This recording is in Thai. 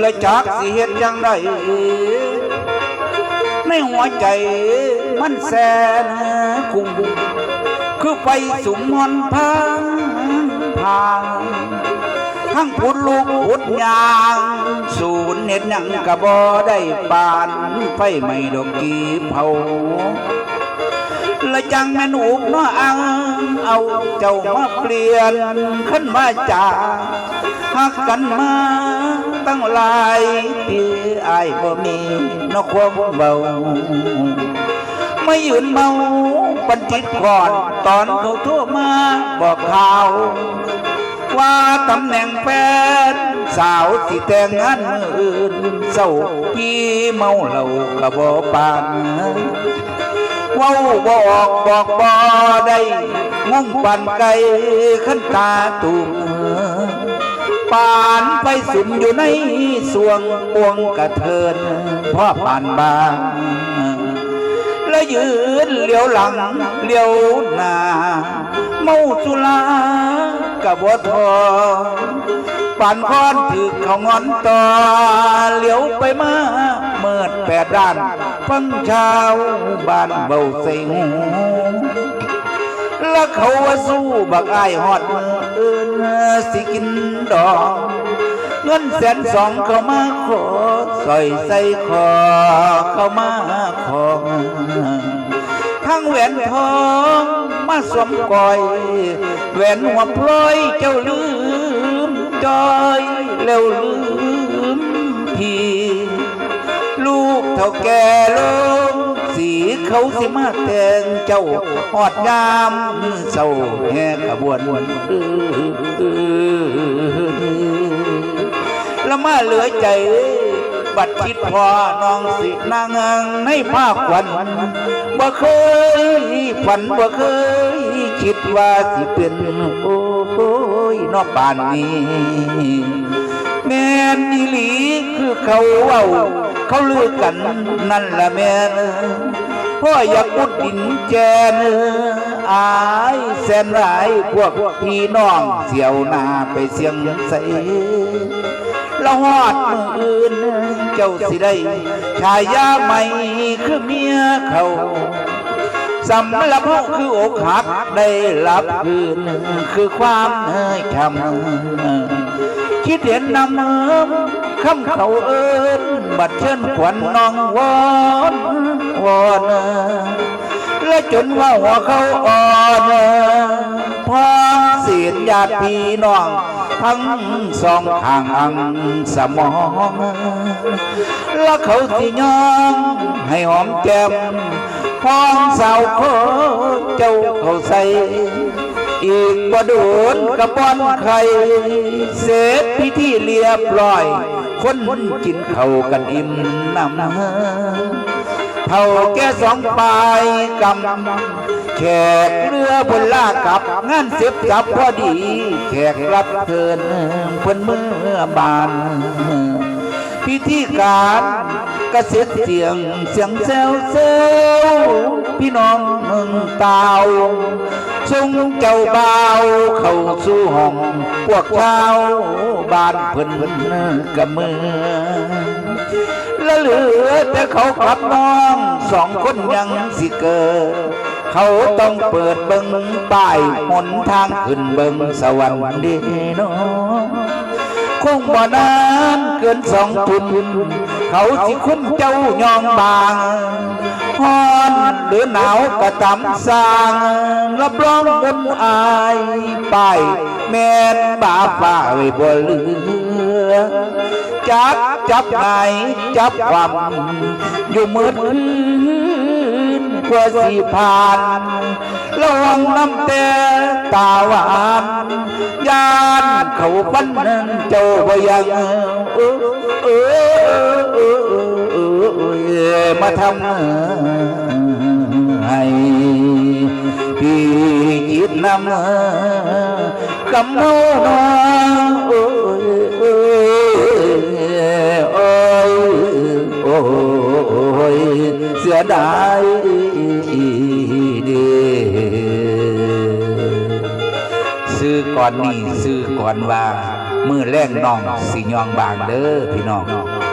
และจักสิเฮ็ดจังไดในหัวใจมันแสนคุ้มคือไปสุมมอนพังพางทั้งพุดลูกพุดยางสูญเน็ดยังกะบ่ได้ปานไฟไม่ดอกกีเผาและจังแม่นอุกน้ออังเอาเจ้ามาเปลี่ยนขึ้นมาจากหักกันมาตั้งหลายปีอ้ายบ่มีนอกความเบาไม่ยืนเมาปันจิตก่อนตอนเขาโทรมาบอกข่าวว่าตำแหน่งแฟนสาวที่แต่งงานมืออื่นเศร้าพี่เมาเหล้ากะบ่ปานเว้าบอกบ่ได้งงปันไกลขึ้นตาตุ่มปานไปสุมอยู่ในสวงปวงกระเทินพ่อปานบางและยืนเลี้ยวหลังเลี้ยวหน้าเมาสุรากะบ่ทอปานค้อนถือเขางอนต่อเลี้ยวไปมาเมิด8 ด้านฟังชาวบ้านเบาใส่หูแล้วเขาว่าสู้บักอ้ายฮอดมืออื่นสิกินดอกเงิน120,000เข้ามาขอสอยใส่คอเข้ามาของทั้งแหวนทองมาสวมก่อยแหวนหัวพลอยเจ้าลืมจอยแล้วลืมพี่ลูกเท่าแก่ลงสีเขาสิมาแต่งเจ้าหอดงามเศร้าแห่ขบวนละมาเหลือใจบัดคิดพอน้องสินางในภาควันบ่เคยฝันบ่เคยคิดว่าสิเป็นโอ้ยนอกบ้านนี้แม่นอีหลีคือเขาเว้าเขาลือกันนั่นละแม่นพ่ออยากอุดดินแจนอายแสนหลายพวกพี่น้องเสี่ยวหน้าไปเสียงใสละฮอดมืออื่นเจ้าสิได้ชายาใหม่คือเมียเขาสำหรับเขาคืออกหักได้รับคืนคือความคำคิดเห็นนำคำเขาเอิ้นบัดเชิญขวัญน้องวอนและจนว่าหัวเขาอ่อนพอเสียญญาติพี่น้องทั้งสองข้างอังสมองและเขาสิยอมให้หอมแก้มพองสาวโคเจ้าเขาใส่อีกบ่โดนกระป้อนไข่เสร็จพิธีเรียบร้อยคนกินข้าวกันอิ่มน้ำเท่าแก่2 ปลายกำแขกเรือบนลากกลับงานเสียบจับพอดีแขกรับเชิญเพิ่นเมื่อบานพิธีการกระเซ็ดเสียงแซวพี่น้องเมืองตาวส่งเจ้าบ่าวเข้าสู่ห้องพวกชาวบ้านเพิ่นกับมือและเหลือแต่เขากับน้อง2 คนยังสิเกิดเขาต้องเปิดเบิ่งป้ายหนทางขึ้นเบิ่งสวรรค์ดีน้องคงบ่นานเกิน2 ทุ่มเขาสิคุ้มเจ้ายองบางฮ้อนหรือหนาวก็ตามสร้างรับรองบนอายป้ายแม่นบ่าฝ่าไว้บ่เหลือจับไหนจับความอยู่มืดคืนกว่าสิผ่านระวังน้ำแต่ตาหวานยานเขาปั้นเจ้าบ่ยังมาทำให้พี่จิตนำคำโน้เสียดายดีซื้อก่อนนี่ซื้อก่อนว่า มือแรงน้องสิยองบางเด้อพี่น้อง